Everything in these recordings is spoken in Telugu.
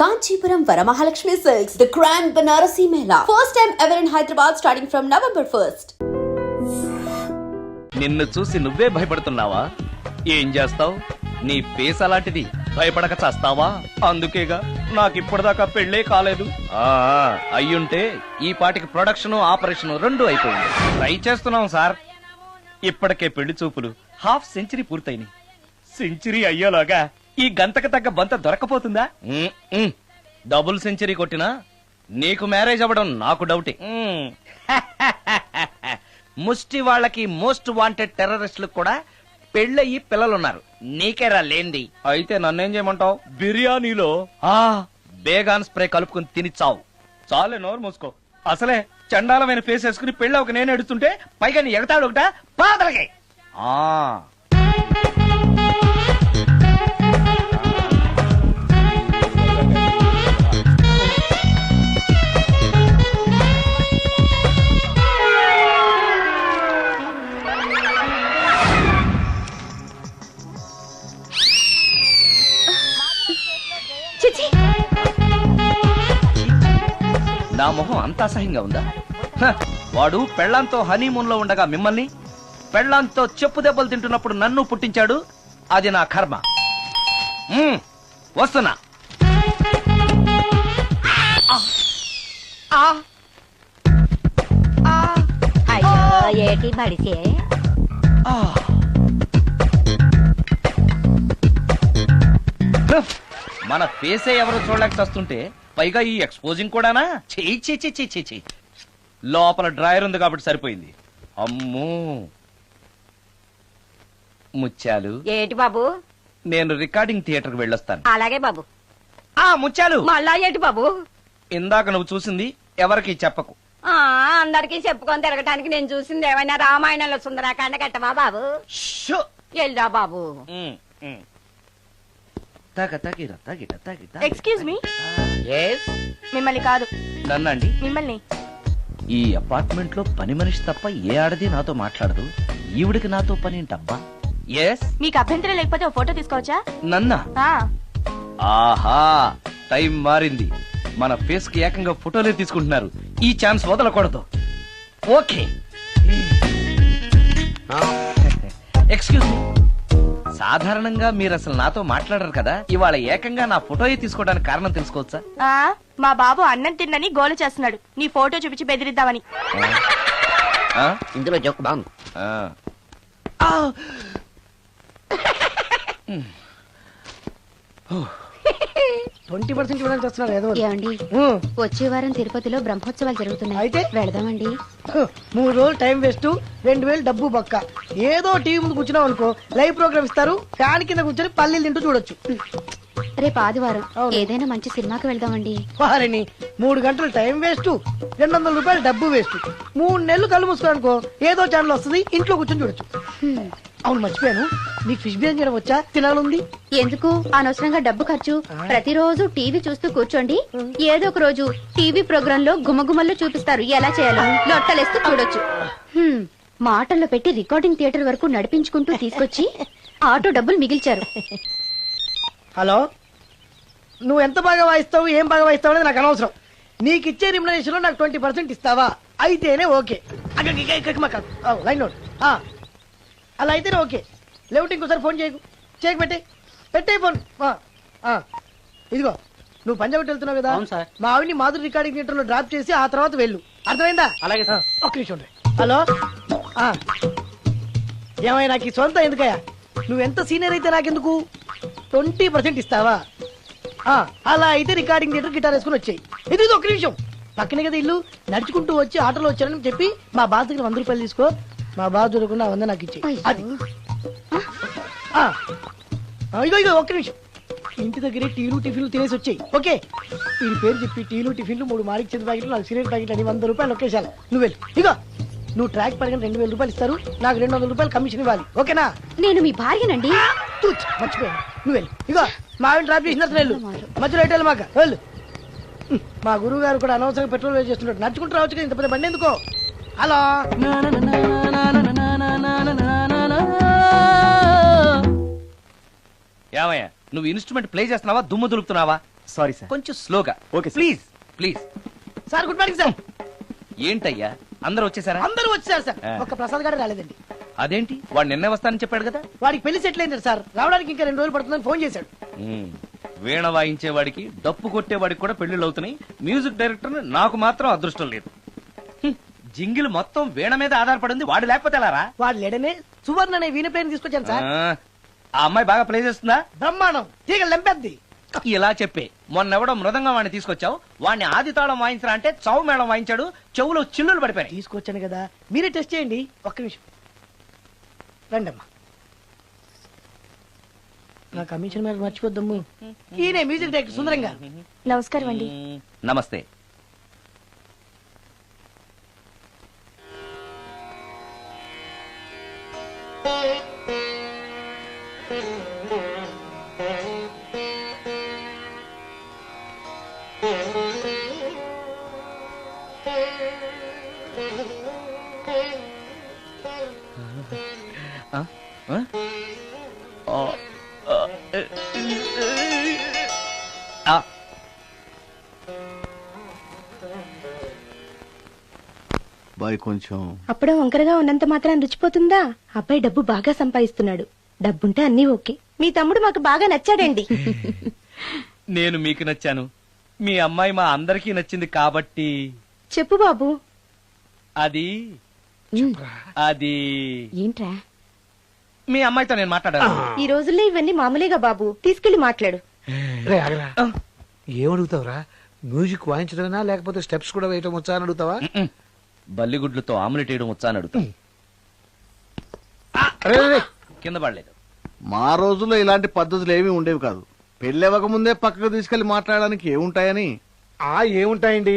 Kanchipuram Varamahalakshmi Silks, the Grand Banarasi Mela. First time ever in Hyderabad starting from November 1st. నిన్ను చూసి నువ్వే భయపడుతున్నావా? ఏం చేస్తావ్? నీ ఫేస్ అలాంటిది, భయపడక చస్తావా? అందుకేగా నాకిప్పటిదాకా పెళ్ళే కాలేదు. అయ్యుంటే ఈ పాటికి ప్రొడక్షన్ ఆపరేషన్ రెండు అయిపోయింది. ట్రై చేస్తున్నాం సార్. ఇప్పటికే పెళ్లి చూపులు హాఫ్ సెంచరీ పూర్తయినాయి. సెంచరీ అయ్యేలాగా ఈ గంతకు తగ్గ బంత దొరకపోతుందా? డబుల్ సెంచరీ కొట్టినా నీకు మ్యారేజ్ అవ్వడం నాకు డౌటే. ముష్టి వాళ్ళకి మోస్ట్ వాంటెడ్ టెర్రరిస్టులకు కూడా పెళ్ళయి పిల్లలున్నారు. నీకేరా లేంది. అయితే నన్నేం చేయమంటావు? బిర్యానీలో బేగాన్ స్ప్రే కలుపుకుని తిని చావు. చాలే, నోరు మూసుకో. అసలే చండాలమైన ఫేస్ వేసుకుని పెళ్ళి ఒక నేను ఎడుతుంటే పైగా నీ ఎగతాడు ఒకట పాదలకే. నా మొహం అంత అసహ్యంగా ఉందా? వాడు పెళ్లాంతో హనీమూన్ లో ఉండగా మిమ్మల్ని, పెళ్లాంతో చెప్పు దెబ్బలు తింటున్నప్పుడు నన్ను పుట్టించాడు. అది నా కర్మ. వస్తున్నా. ఏటి బడిసే మన ఫేసే ఎవరు చూడలేక వస్తుంటే పైగా ఈ ఎక్స్పోజింగ్ కూడానా? చెయ్యి. లోపల డ్రాయర్ ఉంది కాబట్టి సరిపోయింది. అమ్మో ముత్యాలు. ఏటి బాబు? నేను రికార్డింగ్ థియేటర్ కి వెళ్ళొస్తాను. అలాగే బాబు. ముత్యాలు, మళ్ళా ఏటి బాబు? ఇందాక నువ్వు చూసింది ఎవరికి చెప్పకు. అందరికి చెప్పుకొని తిరగటానికి నేను చూసింది ఏమైనా రామాయణంలో సుందరాకాండ కట్టవా బాబు? వెళ్ళా బాబు. Excuse me. మిమ్మల్ని కాదు. నన్నండి. మిమ్మల్ని. ఈ అపార్ట్మెంట్ లో పని మనిషి తప్ప ఏ ఆడది నాతో మాట్లాడదు. ఈవిడికి నాతో పని ఏంటబ్బా? ఎస్. మీకు అభ్యంతరం లేకపోతే ఓ ఫోటో తీసుకోవచ్చా? నన్నా? ఆహా, టైం మారింది. మన ఫేస్ కి ఏకంగా ఫోటోలే తీసుకుంటున్నారు. ఈ ఛాన్స్ వదలకూడదు. ఓకే. Excuse me. సాధారణంగా మీరు అసలు నాతో మాట్లాడరు కదా, ఇవాళ ఏకంగా నా ఫోటో తీసుకోవడానికి కారణం తెలుసుకోవచ్చా? మా బాబు అన్నం తిన్నని గోలు చేస్తున్నాడు. నీ ఫోటో చూపించి బెదిరిద్దామని. ఇందులో జోక్ బాగుంది. 20% ఇవ్వడానికి వస్తున్నారు ఏదో. ఏమండి, వచ్చే వారం తిరుపతిలో బ్రహ్మోత్సవాలు జరుగుతున్నాయి. అయితే వెళదామండి. 3 రోజులు టైం వేస్ట్, 2000 డబ్బు బొక్క. ఏదో టీవీ ముందు కూర్చున్నావు అనుకో, లైవ్ ప్రోగ్రామ్ ఇస్తారు. ఫ్యాన్ కింద కూర్చొని పల్లీలు తింటూ చూడొచ్చు. రేపు ఆదివారం ఏదైనా మంచి సినిమాకి వెళ్దామండి. వారిని 3 గంటలు టైం వేస్ట్, 200 రూపాయలు డబ్బు వేస్ట్. 3 నెలలు కళ్ళు మూసుకోనుకో, ఏదో ఛానల్ వస్తుంది, ఇంట్లో కూర్చొని చూడొచ్చు. అవును, మర్చిపోయాను, నీకు ఫిష్ బిర్యానీ చేయడం వచ్చా? తినాలుంది. ఎందుకు అనవసరంగా డబ్బు ఖర్చు? ప్రతిరోజు టీవీ చూస్తూ కూర్చోండి. ఏదో ఒక రోజు టీవీ ప్రోగ్రామ్ లో గుమగుమల్లో చూపిస్తారు ఎలా చేయాలో. లొట్టలేస్తూ చూడొచ్చు. మాటల్లో పెట్టి రికార్డింగ్ థియేటర్ వరకు నడిపించుకుంటూ తీసుకొచ్చి ఆటో డబ్బులు మిగిల్చారు. హలో, నువ్వు ఎంత బాగా వాయిస్తావు, ఏం బాగా వాయిస్తావు అనేది నాకు అనవసరం. నీకు ఇచ్చే రిమ్యునరేషన్ లో నాకు 20% ఇస్తావా? అయితేనే ఓకే. Line note. అలా అయితేనే ఓకే. లేవుటి ఇంకోసారి ఫోన్ చేయకు పెట్టే ఫోన్. ఇదిగో, నువ్వు పంజాబ్ వెళ్తున్నావు కదా, మా ఆవిని మాధురి రికార్డింగ్ థియేటర్ లో డ్రాప్ చేసి ఆ తర్వాత వెళ్ళు. అర్థమైందా? అలాగే. ఒక్క నిమిషం. హలో, ఏమైనా నాకు ఈ సొంత ఎందుకయ్యా? నువ్వెంత సీనియర్ అయితే నాకెందుకు? 20% ఇస్తావా? అలా అయితే రికార్డింగ్ థియేటర్ గిటార్ వేసుకుని వచ్చాయి. ఇది ఒక్క నిమిషం. పక్కనే కదా ఇల్లు. నడుచుకుంటూ వచ్చి ఆటోలో వచ్చారని చెప్పి మా బాస్ దగ్గర 100 రూపాయలు తీసుకో. మా బాస్ దొరకకుండా 100 నాకు ఇచ్చి. ఇగో ఒక్క నిమిషం. ఇంటి దగ్గరే టీలు టిఫిన్లు తినేసి వచ్చాయి. ఓకే, వీడి పేరు చెప్పి టీలు టిఫిన్లు 3 మారిక్ చేతి ప్యాకెట్లు, 4 సిగరెట్ ప్యాకెట్లు అని 100 రూపాయలు ఒకేసారి. నువ్వు వెళ్ళి ఇగో, నువ్వు ట్రాక్ పడగానే 2000 రూపాయలు ఇస్తారు. నాకు 200 రూపాయలు కమిషన్ ఇవ్వాలి. ఓకేనా? నేను మీ భార్యనండి. మర్చిపోయాను. నువ్వు వెళ్ళి ఇగో, మా ఆవిడ డ్రాప్ చేసిన వెళ్ళు. మధ్యలో ఎటు వెళ్ళి మాక వెళ్ళు. మా గురువు గారు కూడా అనవసరంగా పెట్రోల్ వేస్ట్ చేస్తున్నాడు. నడుచుకుంటూ రావచ్చు కదా, ఇంత పెద్ద బండి ఎందుకో. హలో, ఏమయ్యా, నువ్వు ఇన్స్ట్రుమెంట్ ప్లే చేస్తున్నావా, దుమ్ము దులుపుతున్నావా? సారీ సార్ కొంచెం స్లోగా okay please please. Sir good morning sir. ఏంటయ్యా అందరూ వచ్చేసారా? అందరూ వచ్చారు సార్, ఆ. ఒక్క ప్రసాద్ గారు రాలేదండి. అదేంటి వాడు నిన్నే వస్తానని చెప్పాడు కదా. వాడికి పెళ్లి సెటిల్ అయింది సార్, రావడానికి ఇంకా 2 రోజులు పడుతుందని ఫోన్ చేశాడు. వీణ వాయించేవాడికి డప్పు కొట్టేవాడికి కూడా పెళ్లిళ్ళు అవుతున్నాయి. మ్యూజిక్ డైరెక్టర్ నాకు మాత్రం అదృష్టం లేదు. జింగిల్ మొత్తం వీణ మీద ఆధారపడింది, వాడు లేకపోతే ఎలారా? వాడు లేడనే సువర్ణ అనే వీణ ప్లేయర్ తీసుకొచ్చాను సార్. ఆ అమ్మాయి బాగా ప్లే చేస్తుందా? బ్రహ్మాండం, తీగ లెంపెద్ది. ఇలా చెప్పే మొన్నెవడో మృదంగా వాడిని తీసుకొచ్చావు, వాడిని ఆది తాళం వాయించరా అంటే చౌ మేళం వాయించాడు, చెవులో చిల్లులు పడిపోయాయి. తీసుకొచ్చాను కదా, మీరే టెస్ట్ చేయండి. ఒక్క నిమిషం రండమ్మా. నా కమిషన్ మీద మర్చిపోద్దమ్ము. ఈయనే మ్యూజిక్ డైరెక్టర్ సుందరం గారు. నమస్కారం అండి. నమస్తే. బాయ్ కొంచెం అప్పుడే వంకరగా ఉన్నంత మాత్రం రుచిపోతుందా? అబ్బాయి డబ్బు బాగా సంపాదిస్తున్నాడు. డబ్బుంటే అన్నీ ఓకే. మీ తమ్ముడు మాకు బాగా నచ్చాడండి. నేను మీకు నచ్చాను, మీ అమ్మాయి మా అందరికీ నచ్చింది కాబట్టి. చెప్పు బాబు. అది అది ఏంట్రా? మీ అమ్మాయితో నేను మాట్లాడాను. ఈ రోజుల్లో ఇవన్నీ మామూలుగా బాబు, తీసుకెళ్లి మాట్లాడు. రే ఆగరా, ఏమడుగుతావురా? మ్యూజిక్ వాయించడమేనా లేకపోతే స్టెప్స్ కూడా వేయటం వచ్చా అని అడుగుతావా? బల్లిగుడ్లతో ఆమ్లెట్ వేయడం వచ్చా అని అడుగుతా. రే, రే, రే. కింద పడలేదు. మా రోజుల్లో ఇలాంటి పద్ధతులు ఏమీ ఉండేవి కాదు. పెళ్ళవక ముందే పక్కకు తీసుకెళ్లి మాట్లాడడానికి ఏముంటాయని. ఏముంటాయండి,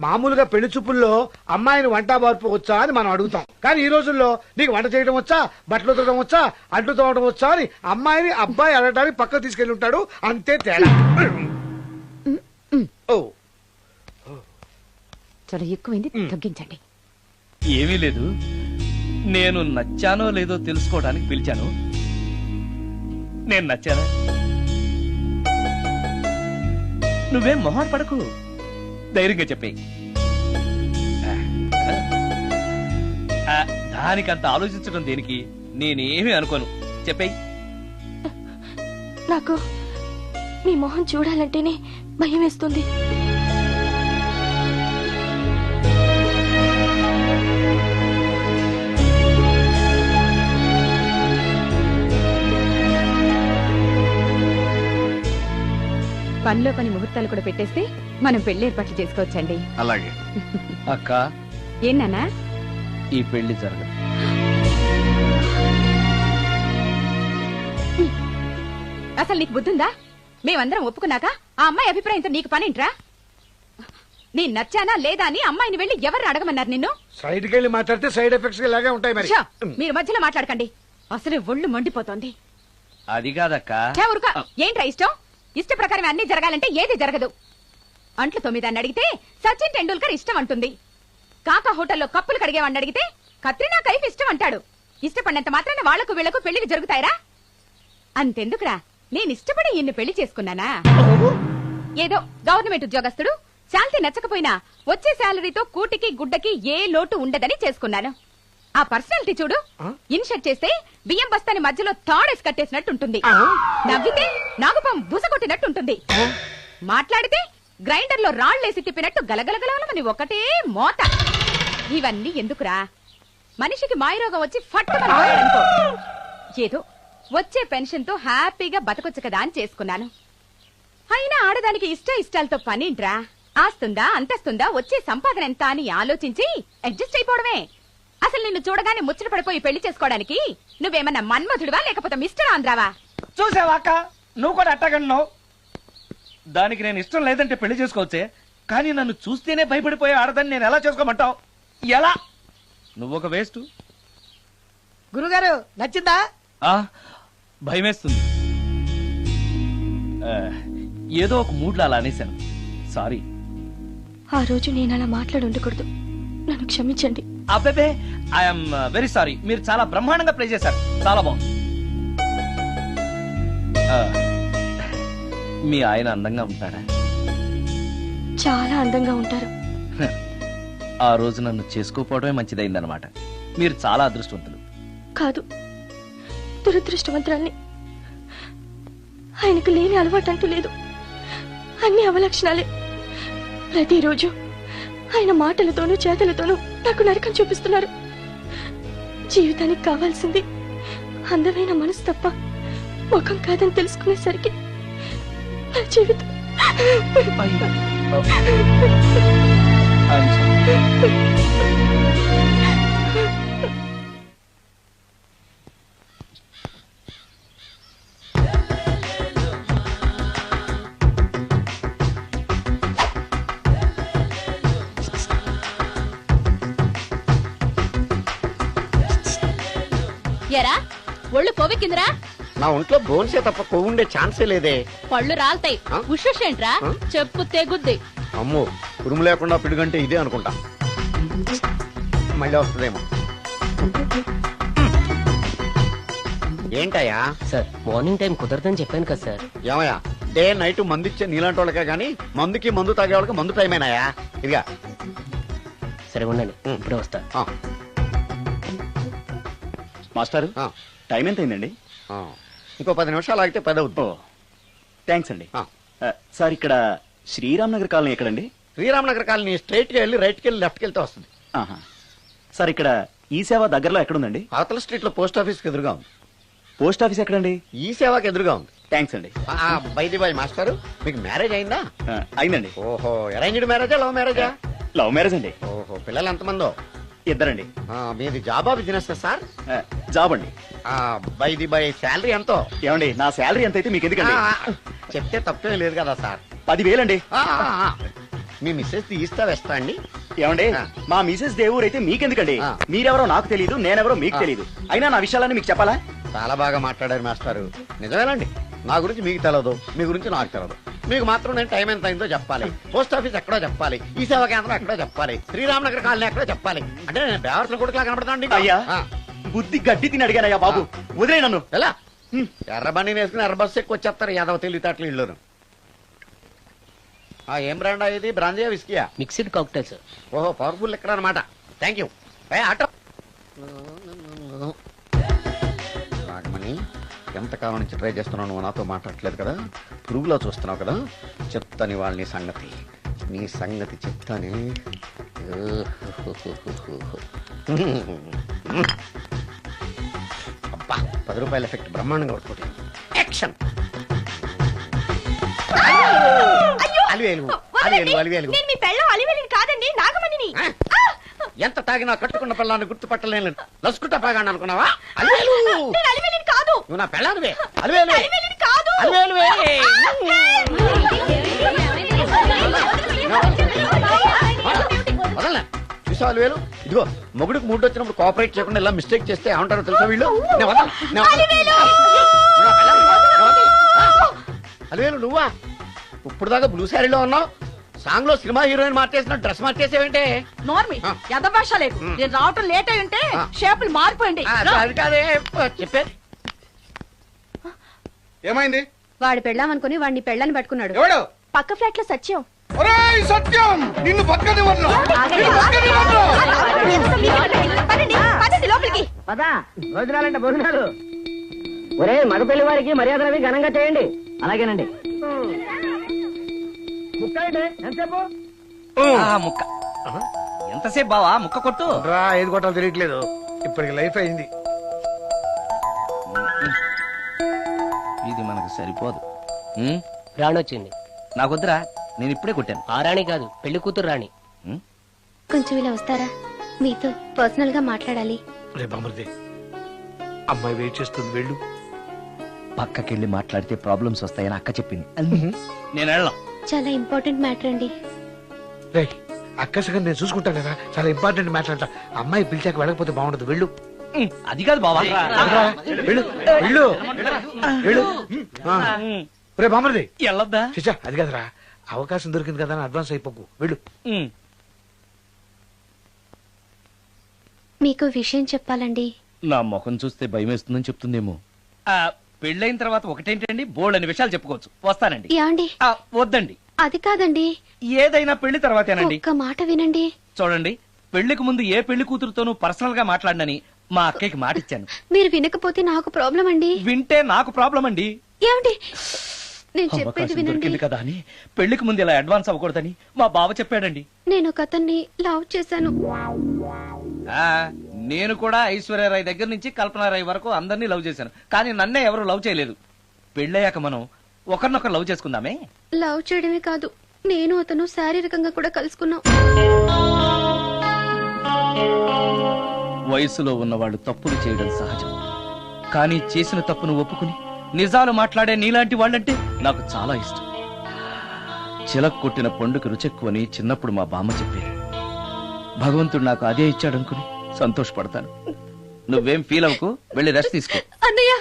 మామూలుగా పెళ్లి చూపుల్లో అమ్మాయిని వంట మార్పు వచ్చా అని మనం అడుగుతాం. కానీ ఈ రోజుల్లో నీకు వంట చేయడం వచ్చా, బట్టలు ఉతకడం వచ్చా, అంట్లు తోమడం వచ్చా అని అమ్మాయిని అబ్బాయి అడగడానికి పక్కకు తీసుకెళ్లి ఉంటాడు. అంతే తేడా. ఓ చాలా ఎక్కువైంది, తగ్గించండి. ఏమీ లేదు, నేను నచ్చానో లేదో తెలుసుకోవడానికి పిలిచాను. నేను నచ్చానా? నువ్వేం మొహాన్ పడకు, ధైర్యంగా చెప్పే. దానికంత ఆలోచించడం దేనికి? నేనేమీ అనుకోను, చెప్పేయ్. నాకు మీ మొహం చూడాలంటేనే భయం వేస్తుంది. పనిలో పని ముహూర్తాలు కూడా పెట్టేస్తే మనం పెళ్లి ఏర్పాట్లు చేసుకోవచ్చండి. అలాగే అక్క, ఏనానా? ఈ పెళ్లి జరగదు. అసలు నీకు బుద్ధుందా? మేమందరం ఒప్పుకున్నాక ఆ అమ్మాయి అభిప్రాయంతో నీకు పనేంట్రా? నేను నచ్చానా లేదా అని అమ్మాయిని వెళ్ళి ఎవరు అడగమన్నారు నిన్ను? సైడ్కి వెళ్ళి మాట్లాడితే సైడ్ ఎఫెక్ట్స్ ఇలాగే ఉంటాయి మరి. షో, మీరు మధ్యలో మాట్లాడకండి, అసలే ఒళ్ళు మండిపోతోంది. అది కాదక్క. ఊరుక, ఏంట్రా ఇష్టం? ఇష్ట ప్రకారం అన్ని జరగాలంటే ఏది జరగదు. అంట్లు 9 అని అడిగితే సచిన్ టెండూల్కర్ ఇష్టం అంటుంది. కాకా హోటల్లో కప్పులు కడిగేవాడిని అడిగితే కత్రినా కైఫ్ ఇష్టం అంటాడు. ఇష్టపడినంత మాత్రాన వాళ్లకు వీళ్లకు పెళ్లికి జరుగుతాయిరా? అంతెందుకురా, నేను ఇష్టపడి ఈయన్ని పెళ్లి చేసుకున్నానా? ఏదో గవర్నమెంట్ ఉద్యోగస్తుడు, శాలరీ నచ్చకపోయినా వచ్చే శాలరీతో కూటికి గుడ్డకి ఏ లోటు ఉండదని చేసుకున్నాను. ఆ పర్సనాలిటీ చూడు, ఇన్షర్ట్ చేస్తే బియ్యం బస్తాని మధ్యలో తాడేసి కట్టేసినట్టుంటుంది. నవ్వితే నాగుపం బుసకొట్టినట్టుంటుంది. మాట్లాడితే గ్రైండర్ లో రాళ్లేసి తిప్పినట్టు గలగలగలమని ఒకటే మోత. ఇవన్నీ ఎందుకురా? మనిషికి మాయరోగం వచ్చి ఫట్టుకనుకో, ఏదో వచ్చే పెన్షన్ తో హ్యాపీగా బతకొచ్చు కదా అని చేసుకున్నాను. అయినా ఆడదానికి ఇష్టాలతో పనింట్రా? ఆస్తుందా, అంతస్తుందా, వచ్చే సంపాదన ఎంత అని ఆలోచించి అడ్జస్ట్ అయిపోవడమే. అసలు నిన్ను చూడగానే ముచ్చట పడిపోయి పెళ్లి చేసుకోవడానికి నువ్వేమన్నా మన్మధుడివా లేకపోతే మిస్టర్ ఆంధ్రావా? చూసావా అక్క, నువ్వు కూడా అట్టగన్నావు. దానికి నేను ఇష్టం లేదంటే పెళ్లి చేసుకోవచ్చే, కానీ నన్ను చూస్తేనే భయపడిపోయే ఆడదాన్ని నేను ఎలా చేసుకోమంటావు? ఎలా? నువ్వొక వేస్ట్. గురుగారు నచ్చిందా? భయమేస్తుంది. ఏదో ఒక మూడ్లో అలా అనేశాను, సారీ. ఆ రోజు నేను అలా మాట్లాడి ఉండకూడదు, నన్ను క్షమించండి. అబ్బే, ఐఎమ్ వెరీ సారీ. మీరు చాలా బ్రహ్మాండంగా ప్లే చేశారు, చాలా బాగుంది. మీ ఆయన అందంగా ఉంటాడా? చాలా అందంగా ఉంటారు. ఆ రోజు నన్ను చేసుకోపోవడమే మంచిదైందనమాట. మీరు చాలా అదృష్టవంతులు. కాదు, దురదృష్టవంతురాల్ని. ఆయనకు లేని అలవాటు అంటూ లేదు. అన్ని అవలక్షణాలే. ప్రతిరోజు ఆయన మాటలతోనూ చేతలతోనూ నాకు నరకం చూపిస్తున్నారు. జీవితానికి కావాల్సింది అందమైన మనసు తప్ప ముఖం కాదని తెలుసుకునేసరికి నా జీవితం ఎరా ఒళ్ళు కొవ్వెక్కిందిరా? నా ఒంట్లో బోన్సే తప్ప కొవ్వు ఉండే ఛాన్సే లేదే. పళ్ళు రాల్తాయి. ఆ? ఉషేంట్రా? చెప్పు తెగుద్ది. అమ్మో, ఉరుము లేకుండా పిడుగంటే ఇదే అనుకుంటా. మళ్ళీ వస్తుందేమో. ఏంటయ్యా? సార్ మార్నింగ్ టైం కుదరదని చెప్పాను కదా సార్. ఏమయ్యా, డే నైట్ మందు ఇచ్చే నీలాంటి వాళ్ళకే గానీ మందుకి మందు తాగే వాళ్ళకి మందు టైమేనాయా? ఇదిగా సరే ఉండండి, ఇప్పుడే వస్తా. మాస్టారు, టైం ఎంత అయిందండి? ఇంకో 10 నిమిషాలు ఆగితే 10 అవుతుంది. థ్యాంక్స్ అండి. సార్, ఇక్కడ శ్రీరామ్ నగర్ కాలనీ ఎక్కడండి? శ్రీరామనగర్ కాలనీ స్ట్రైట్ గా వెళ్ళి రైట్ కి వెళ్ళి లెఫ్ట్ కి వెళ్తే వస్తుంది. సార్, ఇక్కడ ఈ సేవ దగ్గరలో ఎక్కడుందండి? అవతల స్ట్రీట్ లో పోస్ట్ ఆఫీస్ కి ఎదురుగా ఉంది. పోస్ట్ ఆఫీస్ ఎక్కడండి? ఈ సేవకి ఎదురుగా ఉంది. థ్యాంక్స్ అండి. బైది బాయ్ మాస్టారు, మీకు మ్యారేజ్ అయిందా? అయిందండి. ఓహో, అరేంజ్డ్ మ్యారేజా లవ్ మ్యారేజా? లవ్ మ్యారేజ్ అండి. ఓహో, పిల్లలు ఎంతమందో? ఇద్దరండి. మీది జాబా బిజినెస్ సార్? జాబ్ అండి. బైది బై శాలరీ ఎంతో? ఏమండి, నా శాలరీ ఎంత అయితే మీకు ఎందుకండి? చెప్తే తప్పేం లేదు కదా సార్. 10,000 అండి. మీ మిస్సెస్ ఈస్తా వెస్తా అండి? ఏమండి, మా మిసెస్ దేవుడు అయితే మీకెందుకండి? మీరెవరో నాకు తెలియదు, నేనెవరో మీకు తెలియదు. అయినా నా విషయాలన్నీ మీకు చెప్పాలా? చాలా బాగా మాట్లాడారు మాస్టారు. నిజమేనండి, నా గురించి మీకు తెలదు, మీ గురించి నాకు తెలదు. మీకు మాత్రం నేను టైం ఎంత అయిందో చెప్పాలి, పోస్ట్ ఆఫీస్ ఎక్కడో చెప్పాలి, ఈ సేవా కేంద్రం ఎక్కడో చెప్పాలి, శ్రీరామనగర్ కాలనీ ఎక్కడో చెప్పాలి. అంటే నేను బేవర్సన కొడుకులా కనపడతాండి. అయ్యా, బుద్ధి గడ్డి తిని అడిగానయ్యా బాబు, వదిలే నన్ను. ఎలా ఎర్ర బండి వేసుకుని ఎర్ర బస్సు ఎక్కువ వచ్చేస్తారు యాదవ తెలివితేటలు ఇల్లును. ఏం బ్రాండ్ ఇది? బ్రాంజియా విస్కియా? Mixed cocktail sir. ఓహో, పవర్ఫుల్ ఎక్కడ అనమాట. Thank you. ఆటో రాగమణి, ఎంతకాలం నుంచి ట్రై చేస్తున్నావు, నువ్వు నాతో మాట్లాడట్లేదు కదా, పురుగులో చూస్తున్నావు కదా, చెప్తాని వాళ్ళ సంగతి, నీ సంగతి చెప్తాని. అబ్బా, 10 రూపాయల ఎఫెక్ట్ బ్రహ్మాండంగా కొట్టుకోండి. యాక్షన్. ఎంత తాగినా కట్టుకున్న పిల్లాన్ని గుర్తుపట్టలేను లసుకుంటా పాగాను అనుకున్నావా? అలివేలు నువ్వు నా పిల్లానివే. అలివేలు వదలనా? చూసావు అలివేలు? ఇదిగో, మొగుడికి మూడు వచ్చినప్పుడు కోఆపరేట్ చేయకుండా ఇలా మిస్టేక్ చేస్తే ఏమంటారో తెలుసా వీళ్ళు? అలివేలు నువ్వా? ఇప్పుడు దాకా బ్లూ శారీలో ఉన్నావు, సాంగ్ లో సినిమా హీరోయిన్ మార్చేసిన డ్రెస్ మార్చేసేవేంటే? నోర్మి యథభాష లేదు. నేను రావటం లేట్ అయి ఉంటే షేపులు మారిపోయింది. అది కాదే చెప్పేది. ఏమైంది? వాడు పెళ్ళామనుకుని వాడిని పెళ్ళని పట్టుకున్నాడు. ఎవడు? పక్క ఫ్లాట్ లో సత్యం. ఒరేయ్ సత్యం, నిన్ను బతకనివ్వను. లోపలికి భోజనాలంటే భోజనాలు. ఒరే, మగ పెళ్లి వారికి మర్యాదలవి ఘనంగా చేయండి. అలాగేనండి. ఎంతసేపు? ముక్క ఎంతసేపు బావా? ముక్క కొట్టు. ఏది కొట్టాలో తెలియట్లేదు. ఇప్పటికి లైఫ్ అయింది. ఇది మనకు సరిపోదు. రాణి వచ్చింది. నాకొద్దురా, నేను ఇప్పుడే కొట్టాను. ఆ రాణి కాదు, పెళ్లి కూతురు రాణి. కొంచెం ఇలా వస్తారా? మీతో పర్సనల్ గా మాట్లాడాలి. రే బామర్ది, అమ్మాయి వెయిట్ చేస్తుంది, వెళ్ళు. పక్కకెళ్ళి మాట్లాడితే ప్రాబ్లమ్స్ వస్తాయని అక్క చెప్పింది. నేను వెళ్ళను. చాలా ఇంపార్టెంట్ మ్యాటర్ అండి. రే, అక్కసగా నేను చూసుకుంటాను కదా, చాలా ఇంపార్టెంట్ మ్యాటర్ అంట. అమ్మాయి పిలిచాక వెళ్ళకపోతే బాగుండదు, వెళ్ళు. అది కాదు బావా. వెళ్ళు వెళ్ళు వెళ్ళు. రే బామర్ది, వెళ్ళొద్దా? చిచ్చా, అది కాదురా, అవకాశం దొరికింది కదా అని అడ్వాన్స్ అయిపోకు, వెళ్ళు. మీకు విషయం చెప్పాలండి. నా ముఖం చూస్తే భయం వేస్తుందని చెప్తుందేమో. పెళ్ళైన తర్వాత ఒకటేంటండి, బోల్డ్ అని విషయాలు చెప్పుకోవచ్చు. వస్తానండి. యాండి? వద్దండి, అది కాదండి, ఏదైనా పెళ్లి తర్వాతేనండి. ఒక్క మాట వినండి. చూడండి, పెళ్లికి ముందు ఏ పెళ్లి కూతురుతోనూ పర్సనల్ గా మాట్లాడనని మా అక్కకి మాట ఇచ్చాను. మీరు వినకపోతే నాకు ప్రాబ్లం అండి. వింటే నాకు ప్రాబ్లం అండి. ఏమండి, నేను చెప్పేది అవకాశం వినండి. దొరికింది కదా అని పెళ్లికి ముందు ఇలా అడ్వాన్స్ అవ్వకూడదని మా బావ చెప్పాడండి. నేను ఒక అతన్ని లవ్ చేశాను. నేను కూడా ఐశ్వర్యరాయ్ దగ్గర నుంచి కల్పనారాయ్ వరకు అందరినీ లవ్ చేశాను, కానీ నన్నే ఎవరు లవ్ చేయలేదు. పెళ్ళయ్యాక మనం ఒకరినొకరు లవ్ చేసుకుందామే. లవ్ చేయడమే కాదు, నేను అతను శారీరకంగా కూడా కలుసుకున్నాం. వయసులో ఉన్నవాళ్ళు తప్పులు చేయడం సహజం, కానీ చేసిన తప్పును ఒప్పుకుని నిజాలు మాట్లాడే నీలాంటి వాళ్ళంటే నాకు చాలా ఇష్టం. చిలక్ కొట్టిన పండుగ రుచెక్కువని చిన్నప్పుడు మా బామ్మ చెప్పేది. భగవంతుడు నాకు అదే ఇచ్చాడనుకుని సంతోషపడతాను. నువ్వేం ఫీల్ అవ్వకు, వెళ్ళి రెస్ట్ తీసుకో. అన్నయ్య,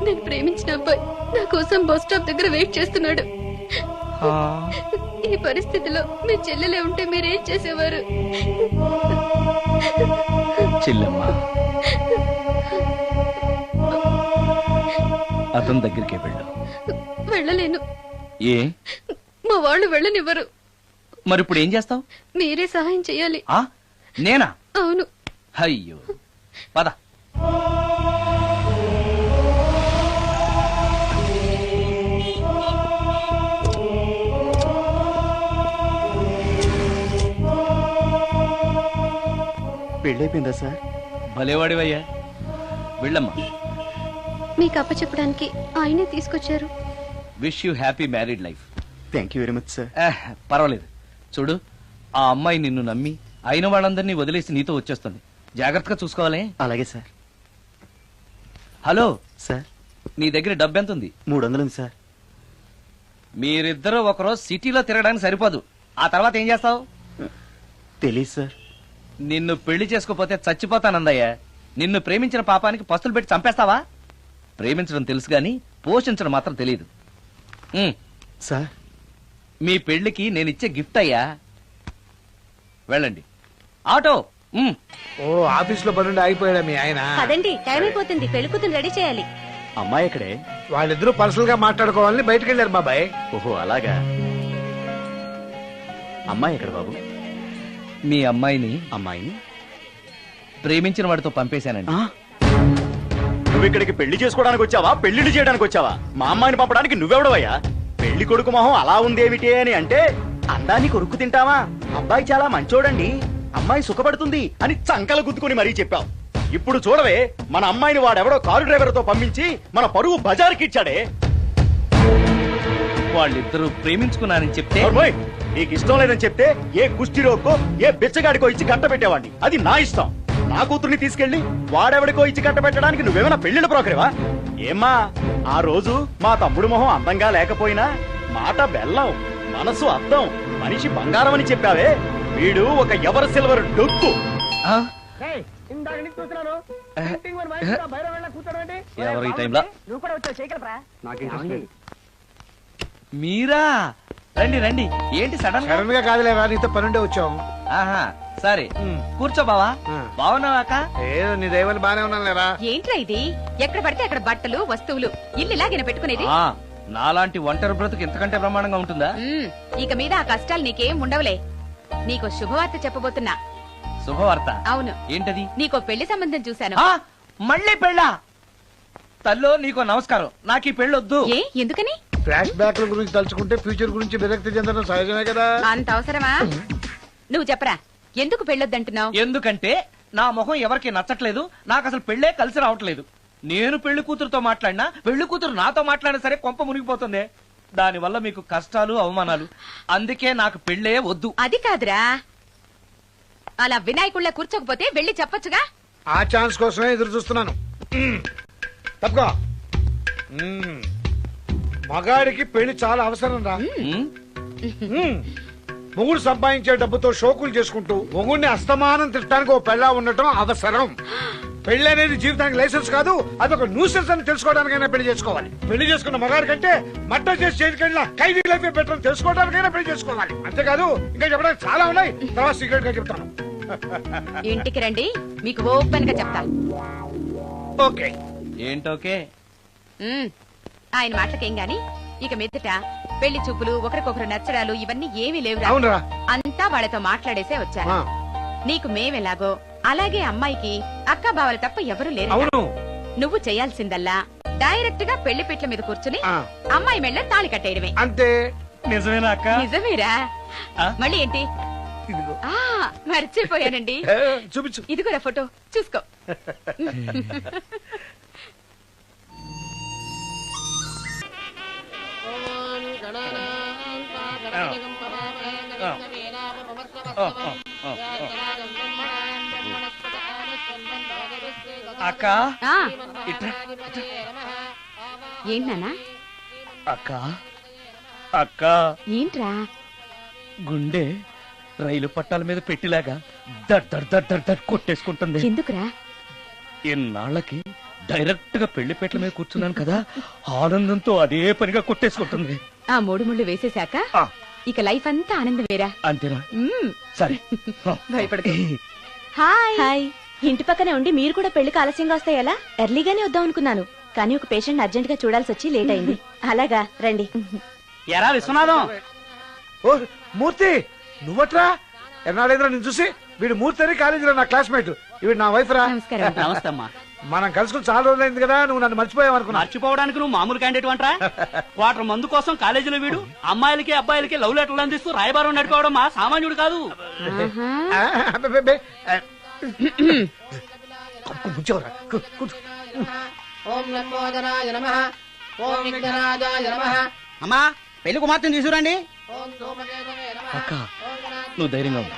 నేను ప్రేమించిన అబ్బాయి నా కోసం బస్ స్టాప్ దగ్గర వెయిట్ చేస్తున్నాడు. ఈ పరిస్థితిలో మీ చెల్లెలే ఉంటే మీరేం చేసేవారు? చెల్లెమ్మ, అతని దగ్గరికే వెళ్ళు. వెళ్ళలేను. ఏ? మా వాళ్ళు వెళ్ళనివ్వరు. మరి ఇప్పుడు ఏం చేస్తావు? మీరే సహాయం చేయాలి. నేనా? అవును. అయ్యో, పద. పెళ్ళైపోయిందా సార్? భలేవాడివయ్యా, వెళ్ళమ్మా. మీకు అప్పచెప్పడానికి ఆయనే తీసుకొచ్చారు. Wish you happy married life. Thank you very much sir. పర్వాలేదు. చూడు, ఆ అమ్మాయి నిన్ను నమ్మి అయిన వాళ్ళందరినీ వదిలేసి నీతో వచ్చేస్తుంది. జాగ్రత్తగా చూసుకోవాలి. అలాగే సార్. హలో సార్, నీ దగ్గర డబ్బు ఎంత ఉంది? 300 ఉంది సార్. మీరిద్దరూ ఒకరోజు సిటీలో తిరగడానికి సరిపోదు. ఆ తర్వాత ఏం చేస్తావు? తెలీదు సార్. నిన్ను పెళ్లి చేసుకోపోతే చచ్చిపోతానందయ్యా. నిన్ను ప్రేమించిన పాపానికి పస్తులు పెట్టి చంపేస్తావా? ప్రేమించడం తెలుసు గాని పోషించడం మాత్రం తెలియదు. సార్, మీ పెళ్లికి నేనిచ్చే గిఫ్ట్ అయ్యా. వెళ్ళండి. ఆటో. ఓ, ఆఫీస్ లో పనుండి ఆగిపోయాడా మీ ఆయన? పదండి, టైం అయిపోతుంది. పెళ్లి కూతురు రెడీ చేయాలి. అమ్మాయి ఎక్కడే? వాళ్ళిద్దరూ పర్సనల్ గా మాట్లాడుకోవాలని బయటకు వెళ్ళారు బాబాయ్. ఓహో, అలాగా. అమ్మాయి ఎక్కడ బాబు? మీ అమ్మాయిని అమ్మాయిని ప్రేమించిన వాడితో పంపేశానండి. నువ్వు ఇక్కడికి పెళ్లి చేసుకోవడానికి వచ్చావా, పెళ్లిళ్ళు చేయడానికి వచ్చావా? మా అమ్మాయిని పంపడానికి నువ్వెవడవయ్యా? పెళ్లి కొడుకు మొహం అలా ఉందేమిటి అని అంటే అందాన్ని కొరుక్కు తింటావా? అబ్బాయి చాలా మంచోడండి, అమ్మాయి సుఖపడుతుంది అని చంకలు గుద్దుకుని మరీ చెప్పావు. ఇప్పుడు చూడవే, మన అమ్మాయిని వాడెవడో కారు డ్రైవర్ తో పంపించి మన పరువు బజార్కి ఇచ్చాడే. వాళ్ళిద్దరూ ప్రేమించుకున్నారని చెప్తే నీకు ఇష్టం లేదని చెప్తే ఏ కుష్టిరోకో ఏ బిచ్చగాడికో ఇచ్చి కట్ట పెట్టేవాడిని. అది నా ఇష్టం. నా కూతుర్ని తీసుకెళ్లి వాడెవడికో ఇచ్చి కట్ట పెట్టడానికి నువ్వేమైనా పెళ్లిళ్ళ బ్రోకరేవా? ఏమ్మా, ఆ రోజు మా తమ్ముడు మొహం అందంగా లేకపోయినా మాట బెల్లం, మనసు అద్దం, మనిషి బంగారం అని చెప్పావే. వీడు ఒక ఎవరు సిల్వర్ డొక్కు. ఎవరు ఈ టైంలో? మీరా? రండి రండి. ఏంటి సడన్ సడన్ గా కాదులేరా, నీతో పనుండే వచ్చాం. ఆహా, సరే కూర్చో బావా. బాగున్నావాక? ఏదో నీ దైవాలు బానే ఉన్నాను లేరా. ఏంట్రా ఇది? ఎక్కడ పడితే అక్కడ బట్టలు వస్తువులు ఇల్లు ఇలాగైనా పెట్టుకునేది? నాలాంటి ఒంటరి బ్రతుకు ఎంతకంటే బ్రహ్మాండంగా ఉంటుందా? ఇక మీద ఆ కష్టాలు నీకేం ఉండవులే. నీకో శుభవార్త చెప్పబోతున్నా. శుభవార్త? అవును. ఏంటది? నీకో పెళ్లి సంబంధం చూశాను. మళ్ళీ పెళ్ళా? తల్లో నీకో నమస్కారం, నాకు ఈ పెళ్ళొద్దు. ఏ, ఎందుకని? ఫ్లాష్ బ్యాక్ గురించి తలుచుకుంటే ఫ్యూచర్ గురించి విరక్తి చెందడం సహజమే కదా. అంత అవసరమా? నువ్వు చెప్పరా, ఎందుకు పెళ్ళొద్దంటున్నావు? ఎందుకంటే నా మొహం ఎవరికి నచ్చట్లేదు. నాకు అసలు పెళ్ళే కలిసి రావట్లేదు. నేను పెళ్లి కూతురుతో మాట్లాడినా, పెళ్లి కూతురు నాతో మాట్లాడినా సరే కొంప మునిగిపోతుంది. దానివల్ల మీకు కష్టాలు, అవమానాలు. అందుకే నాకు పెళ్ళే వద్దు. అది కాదురా, అలా వినాయకుళ్ళ కూర్చోకపోతే వెళ్ళి చెప్పొచ్చుగా. ఆ ఛాన్స్ కోసమే ఎదురు చూస్తున్నాను. తప్పుకో. మగాడికి పెళ్లి చాలా అవసరం రా. మొగుడు సంపాదించే డబ్బుతో షోకులు చేసుకుంటూ మొగుడిని అస్తమానం తిట్టడానికి ఓ పెళ్ళా ఉండటం అవసరం. పెళ్లి అనేది జీవితానికి లైసెన్స్ కాదు, అదొక న్యూసెన్స్ అని తెలుసుకోవడానికైనా పెళ్లి చేసుకోవాలి. పెళ్లి చేసుకున్న మగాడి కంటే మట్ట చేసి చేతికెళ్ళిన ఖైదీ లైఫ్ బెటర్ తెలుసుకోవడానికైనా పెళ్లి చేసుకోవాలి. అంతేకాదు ఇంకా చెప్పడానికి చాలా ఉన్నాయి, తర్వాత సీక్రెట్ గా చెప్తాను. ఇంటికి రండి, మీకు ఓపెన్ గా చెప్తా. ఓకే. ఏంటోకే? ఆయన మాటలకేం గాని, ఇక మీదట పెళ్లి చూపులు, ఒకరికొకరు నచ్చడాలు ఇవన్నీ ఏమీ లేవురా. అవునరా. అంతా వాళ్ళతో మాట్లాడేసే వచ్చాను. ఆ, నీకు మేమెలాగో అలాగే అమ్మాయికి అక్క బావలు తప్ప ఎవరు లేరు. అవును. నువ్వు చేయాల్సిందల్లా డైరెక్ట్ గా పెళ్లి పెట్ల మీద కూర్చుని ఆ, అమ్మాయి మెళ్ళ తాళి కట్టేయడమే. అంతే. నిజమేనా అక్క? నిజమేరా. ఆ? మళ్ళీ ఏంటి? ఇదిగో. ఆ మర్చిపోయానండి. ఏ, చూపించు. ఇదిగోరా ఫోటో చూసుకో. అక్క ఆ, ఇట్రా. ఏంటన్నా? అక్క అక్క ఏంట్రా? గుండె రైలు పట్టాల మీద పెట్టిలాగా దడ్ దడ్ దడ్ దడ్ దడ్ కొట్టేసుకుంటుంది. ఎందుకురా? ఇన్నాళ్ళకి డైరెక్ట్ గా పెళ్లి పెట్ల మీద కూర్చున్నాను కదా, ఆనందంతో అదే పనిగా కొట్టేసుకుంటుంది. ఆ మూడు ముళ్ళు వేసేశాక ఆ, ఇక లైఫ్ అంతా ఆనందమేరా. అంతేనా? మ్మ్. సరే. భయపడకు. Hi hi. ఇంటి పక్కనే ఉండి మీరు కూడా పెళ్లికి ఆలస్యంగా వస్తే ఎలా? ఎర్లీగానే వద్దాం అనుకున్నాను, కానీ ఒక పేషెంట్ అర్జెంట్ గా చూడాల్సి వచ్చి లేట్ అయింది. అలాగా రండి. ఎరా విశ్వనాథం, ఓ మూర్తి, నువ్వట్రా? ఎన్నాడైందిరా నేను చూసి? వీడు మూర్తి అని కాలేజీలో నా క్లాస్మేట్, వీడు నా వైఫ్ రా. నమస్కారం. నమస్తే అమ్మా. మనం కలుసుకుని చాలా రోజులైంది కదా, నువ్వు నన్ను మర్చిపోయావు అనుకున్నా. మర్చిపోవడానికి నువ్వు మామూలు క్యాండిడేట్ అంటరా? వాటర్ మందు కోసం కాలేజీలో వీడు అమ్మాయిలకి అబ్బాయిలకి లవ్ లెటర్లు అందిస్తూ రాయబారం నడిపోవడం మా సామాన్యుడు కాదు. ఆ, అబ్బబ్బబ్బే. ఆ, కూర్చోరా, కూర్చో. అమ్మా పెళ్లి కుమార్తెను తీసుకురండి. అక్క నువ్వు ధైర్యంగా ఉంది.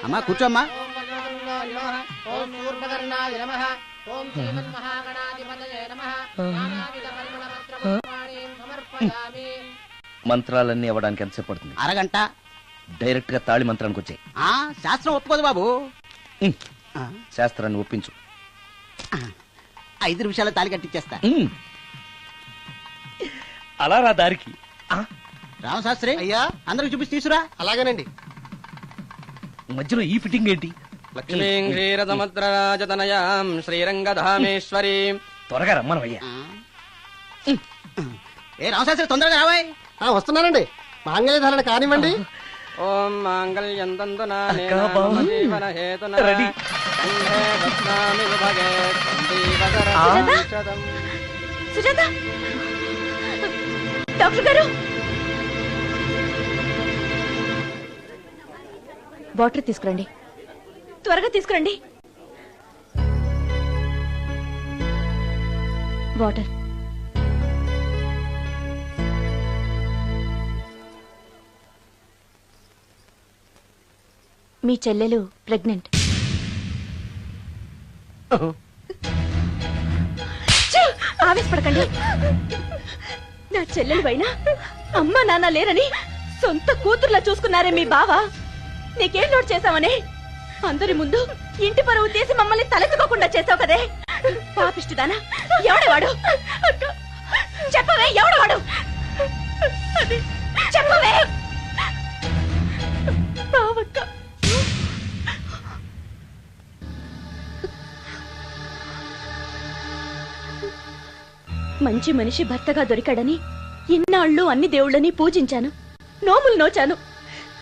అమ్మా కూర్చోమ్మా. మంత్రాలన్నీ అవ్వడానికి ఎంతసేపు పడుతుంది? అరగంట. డైరెక్ట్ గా తాళి మంత్రానికి వచ్చాయి. శాస్త్రం ఒప్పుకోదు బాబు. శాస్త్రాన్ని ఒప్పించు. 5 నిమిషాలు తాళి కట్టించేస్తా. అలా రా దారికి. రామశాస్త్రి అయ్యా, అందరికి చూపించి తీసురా. అలాగేనండి. మధ్యలో ఈ ఫిట్టింగ్ ఏంటి? లక్ష్మీం క్షీరసముద్రరాజతనయాం శ్రీరంగధామేశ్వరీం. త్వరగా రమ్మనవయ్యా. ఏ రామశాస్త్రి తొందరగా రావాయ్. వస్తున్నానండి. మాంగళ్యధారణ కానివ్వండి. ఓం మాంగళ్యం తంతునా అక్క, బావ. జీవన హేతునా రెడీ. కంఠే బధ్నామి విభగే సందీపకరం సుజాత? శతం. సుజాత, డాక్టర్ గారు, వాటర్ తీసుకురండి. త్వరగా తీసుకురండి. వాటర్. మీ చెల్లెలు ప్రెగ్నెంట్. ఆవేశపడకండి. నా చెల్లెలు పైన అమ్మా నాన్న లేరని సొంత కూతుర్లా చూసుకున్నారే మీ బావ. నీకేం లోటు చేశావనే అందరి ముందు ఇంటి పరువు తీసి మమ్మల్ని తలెత్తుకోకుండా చేసావు కదే. పాపిష్టిదానా, ఎవడవాడు? చెప్పవే, ఎవడవాడు? చెప్పవే. బావక్క, మంచి మనిషి భర్తగా దొరికాడని ఇన్నాళ్ళు అన్ని దేవుళ్ళని పూజించాను, నోములు నోచాను.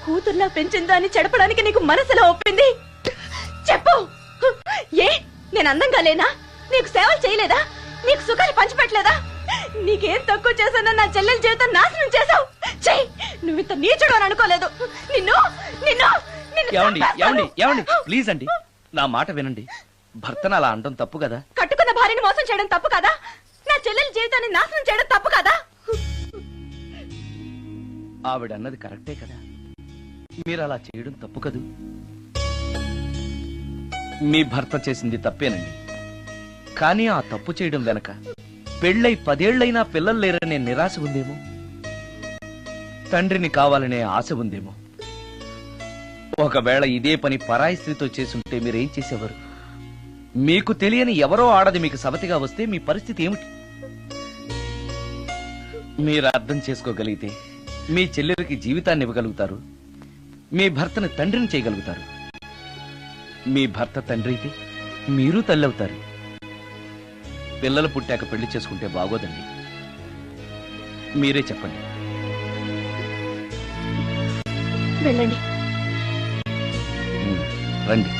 కూతుర్లా పెంచిందాన్ని చెడపడానికి నీకు మనసులా ఒప్పింది. చెప్పు, ఏ నేను అందంగా లేనా? నీకు సేవలు చేయలేదా? నీకు సుఖాలు పంచిపెట్టలేదా? నీకేం తక్కువ చేశానో నా చెల్లెల జీవితం నాశనం చేశావు. చెయ్యి, నువ్వు ఇంత నీచుడు అని అనుకోలేదు. నిన్ను నిన్ను నిన్ను ఏమండి చంపేస్తాను. ఏమండి ఏమండి ప్లీజ్ అండి, నా మాట వినండి. భర్తను అలా అనడం తప్పు కదా. కట్టుకున్న భార్యని మోసం చేయడం తప్పు కదా? నా చెల్లెల జీవితాన్ని నాశనం చేయడం తప్పు కదా? ఆవిడ అన్నది కరెక్టే కదా. మీరు అలా చేయడం తప్పు కదూ. మీ భర్త చేసింది తప్పేనండి. కానీ ఆ తప్పు చేయడం వెనక పెళ్ళై 10 ఏళ్లైనా పిల్లలు లేరనే నిరాశ ఉందేమో, తండ్రిని కావాలనే ఆశ ఉందేమో. ఒకవేళ ఇదే పని పరాయి స్త్రీతో చేసుంటే మీరేం చేసేవారు? మీకు తెలియని ఎవరో ఆడది మీకు సవతిగా వస్తే మీ పరిస్థితి ఏమిటి? మీరు అర్థం చేసుకోగలిగితే మీ చెల్లెలకి జీవితాన్ని ఇవ్వగలుగుతారు, మీ భర్తను తండ్రిని చేయగలుగుతారు. మీ భర్త తండ్రి అయితే మీరు తల్లి అవుతారు. పిల్లలు పుట్టాక పెళ్లి చేసుకుంటే బాగోదండి. మీరే చెప్పండి. వెళ్ళండి. రండి.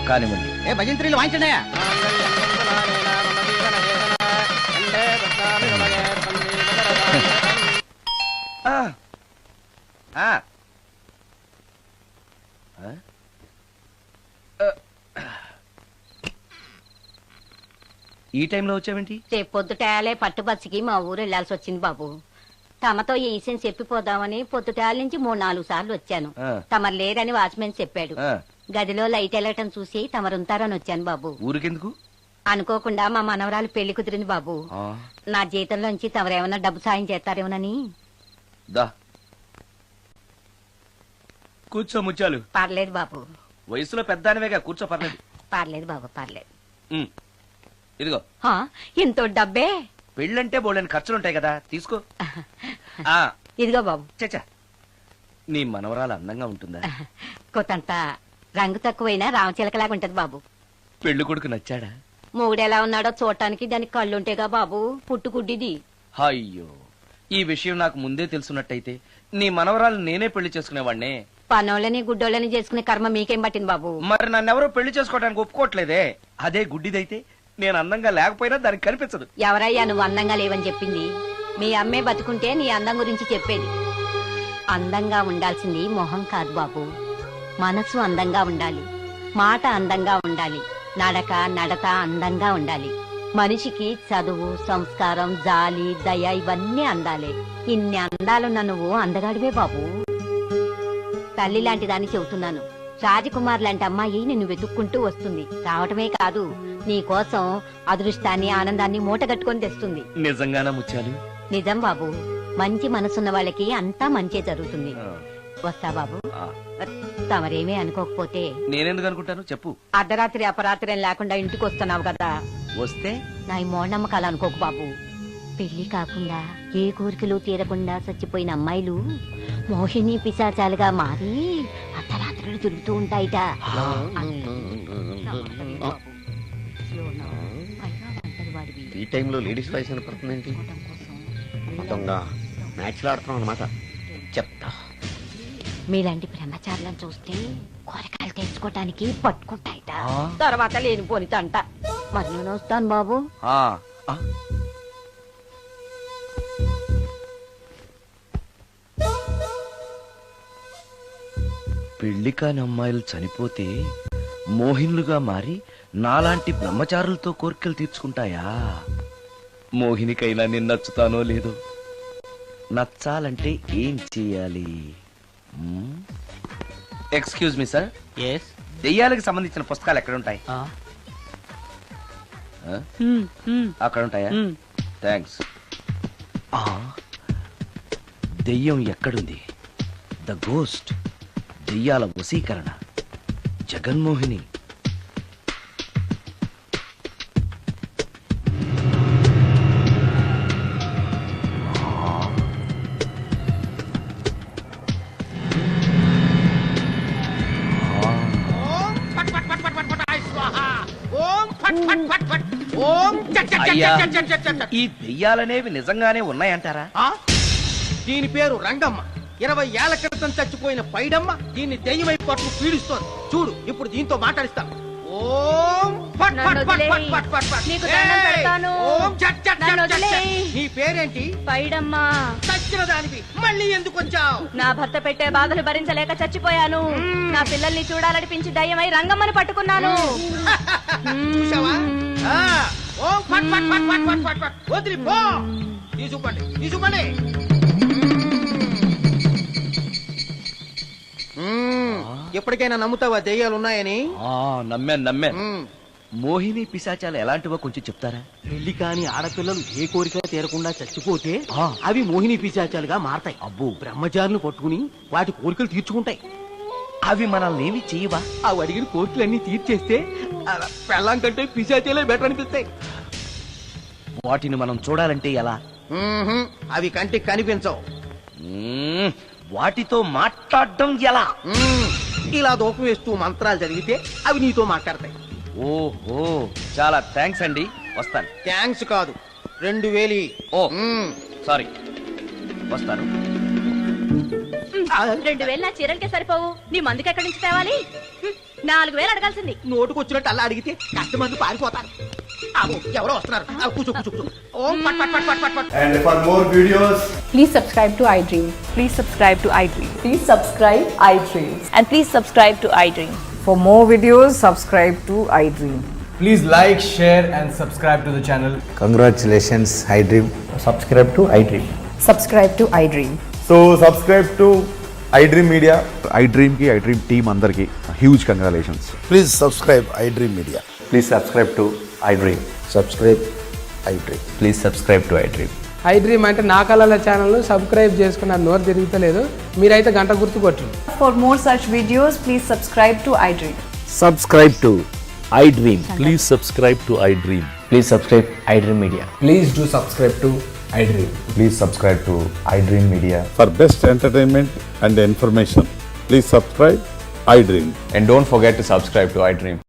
కానివ్వండి. భజంత్రీలు వాయించండి. ఈ టైంలో వచ్చావేంటి? రేపు పొద్దుటాలే పట్టుబచ్చికి మా ఊరు వెళ్లాల్సి వచ్చింది బాబు. తమతో ఈ విషయం చెప్పిపోదామని పొద్దుటాల నుంచి 3-4 సార్లు వచ్చాను. తమరు లేరని వాచ్మెన్ చెప్పాడు. గదిలో లైట్ వెళ్ళటం చూసి తమరుంటారని వచ్చాను బాబు. ఊరికెందుకు? అనుకోకుండా మా మనవరాలు పెళ్లి కుదిరింది బాబు. నా జీతంలోంచి తమరేమన్నా డబ్బు సాయం చేస్తారేమోనని. దా కూర్చో ముచ్చాలు. పర్లేదు బాబు. వయసులో పెద్దానివేగా, కూర్చో. పర్లేదు. పర్లేదు బాబు, పర్లేదు. ఇదిగో. ఇంతో డబ్బే? పెళ్ళంటే బోళ్ళని ఖర్చులుంటాయి కదా, తీసుకో. ఇదిగో బాబు. చచ్చా, నీ మనవరాలు అందంగా ఉంటుందా? కొత్తంత రంగు తక్కువైనా రామచిలకలాగా ఉంటది బాబు. పెళ్లి కొడుకు నచ్చాడా? మూడెలా ఉన్నాడో చూడటానికి దానికి కళ్ళుంటేగా బాబు, పుట్టుకుడ్డిది. అయ్యో, ఈ విషయం నాకు ముందే తెలుసున్నట్టయితే నీ మనవరాలు నేనే పెళ్లి చేసుకునేవాడినే. పనోళ్ళని గుడ్డోళ్ళని చేసుకునే కర్మ మీకేం పట్టింది బాబు? మరి నన్నెవరో పెళ్లి చేసుకోవడానికి ఒప్పుకోవట్లేదే. అదే గుడ్డిదైతే నేను అందంగా లేకపోయినా దానికి కనిపించదు. ఎవరయ్యా నువ్వు అందంగా లేవని చెప్పింది? మీ అమ్మే బతుకుంటే నీ అందం గురించి చెప్పేది. అందంగా ఉండాల్సింది మొహం కాదు బాబు, మనసు అందంగా ఉండాలి, మాట అందంగా ఉండాలి, నడత అందంగా ఉండాలి. మనిషికి చదువు, సంస్కారం, జాలి, దయ ఇవన్నీ అందాలే. ఇన్ని అందాలున్న నువ్వు అందగాడివే బాబు. తల్లి లాంటి దాన్ని చెబుతున్నాను. రాజకుమార్ లాంటి అమ్మాయి నిన్ను వెతుక్కుంటూ వస్తుంది. రావటమే కాదు, నీ కోసం అదృష్టాన్ని, ఆనందాన్ని మూటగట్టుకొని తెస్తుంది. నిజంగానా ముత్యాలు? నిజం బాబు. మంచి మనసున్న వాళ్ళకి అంతా మంచే జరుగుతుంది. వస్తా బాబు. తమరేమీ అనుకోకపోతే. నేనెందుకు అనుకుంటాను చెప్పు. అర్ధరాత్రి అపరాత్రి లేకుండా ఇంటికి వస్తున్నావు కదా, వస్తే నా ఈ మూఢనమ్మకాలు అనుకోకు బాబు. పెళ్లి కాకుండా ఏ కోరికలు తీరకుండా చచ్చిపోయిన అమ్మాయిలు మోహిని పిశాచాలుగా మారి అర్ధరాత్రులు తిరుగుతూ ఉంటాయిట. ఈ టైంలో లేడీస్ వాయిస్ వినపడుతుందేంటి? మొత్తంగా మ్యాచ్లు ఆడుతున్నాం అనమాట. చెప్తా. మీలాంటి బ్రహ్మచారులను చూస్తే కోరికలు తెచ్చుకోవటానికి పట్టుకుంటాయిట. తర్వాత లేనిపోని తంట. మరి నేను వస్తాను బాబు. పెళ్లి కాని అమ్మాయిలు చనిపోతే మోహినులుగా మారి నాలాంటి బ్రహ్మచారులతో కోరికలు తీర్చుకుంటాయా? మోహినికైనా నేను నచ్చుతానో లేదో. నచ్చాలంటే ఏం చెయ్యాలి? Excuse me sir. దెయ్యాలకు సంబంధించిన పుస్తకాలు ఎక్కడ ఉంటాయి? అక్కడ ఉంటాయా? థ్యాంక్స్. దెయ్యం ఎక్కడుంది? ద గోస్ట్, దెయ్యాల వశీకరణ, జగన్మోహిని. అయ్యా, ఈ దెయ్యాలనేవి నిజంగానే ఉన్నాయంటారా? దీని పేరు రంగమ్మ. 20 ఏళ్ల క్రితం చచ్చిపోయిన పైడమ్మ దీన్ని దెయ్యమై పట్టు పీడిస్తోంది. చూడు, ఇప్పుడు దీంతో మాట్లాడిస్తాం. నీ పేరేంటి? పైడమ్మ. చచ్చిన దానివి మళ్ళీ ఎందుకు వచ్చావు? నా భర్త పెట్టే బాధలు భరించలేక చచ్చిపోయాను. నా పిల్లల్ని చూడాలనిపించి దయ్యమై రంగమ్మని పట్టుకున్నాను. చూసావా? వదిలిపో. తీసుకోండి. ఎప్పటికైనా నమ్ముతావా దెయ్యాలు ఉన్నాయని? నమ్మాను. మోహిని పిశాచాలు ఎలాంటివో కొంచెం చెప్తారా? పెళ్లి కాని ఆడపిల్లలు ఏ కోరిక తీరకుండా చచ్చిపోతే అవి మోహిని పిశాచాలుగా మారతాయి. అబ్బో, బ్రహ్మచారులు పట్టుకుని వాటి కోరికలు తీర్చుకుంటాయి. అవి మనల్ని ఏమి చేయవా? అవి అడిగిన కోరికలన్నీ తీర్చేస్తే పెళ్ళాం కంటే పిశాచాలే బెటర్ అనిపిస్తాయి. వాటిని మనం చూడాలంటే ఎలా? అవి కంటికి కనిపించవు. వాటితో మాట్లాడడం ఎలా? ఇలా దూపం వేస్తూ మంత్రాలు చదివితే అవి నీతో మాట్లాడతాయి. ఓహో, చాలా థ్యాంక్స్ అండి, వస్తాను. థ్యాంక్స్ కాదు, 2000. ఓ సారీ, వస్తాను. 2000 నా చీరలకే సరిపోవు, నీ మందుకి ఎక్కడి నుంచి తేవాలి? 4000 అడగాల్సింది. నోటుకొచ్చినట్టు అలా అడిగితే కస్టమర్లు పారిపోతారు. అబ్బో, ఎవరో వస్తున్నారు. కూర్చో కూర్చో కూర్చో. ఓం పట్ పట్ పట్ పట్ పట్ పట్. And for more videos, Please subscribe to iDream. Please subscribe to iDream. Please subscribe iDream. And please subscribe to iDream. For more videos, subscribe to iDream. please like, share, and subscribe to the channel. Congratulations, iDream. Subscribe to iDream. Subscribe to iDream. So subscribe to iDream Media. iDream ki iDream team andarki huge congratulations. Please subscribe iDream Media. Please subscribe to iDream. Subscribe iDream. Please subscribe to iDream. iDream అంటే నా కళల ఛానల్ సబ్స్క్రైబ్ చేసుకున్న నోరు తిరుగుతలేదు, మీరైతే గంట గుర్తు కొట్టు. For more such videos, please subscribe to iDream. Subscribe to iDream. Please subscribe to iDream. Please subscribe iDream Media. Please do subscribe to iDream. Please subscribe to iDream Media. For best entertainment and information, please subscribe iDream. And don't forget to subscribe to iDream.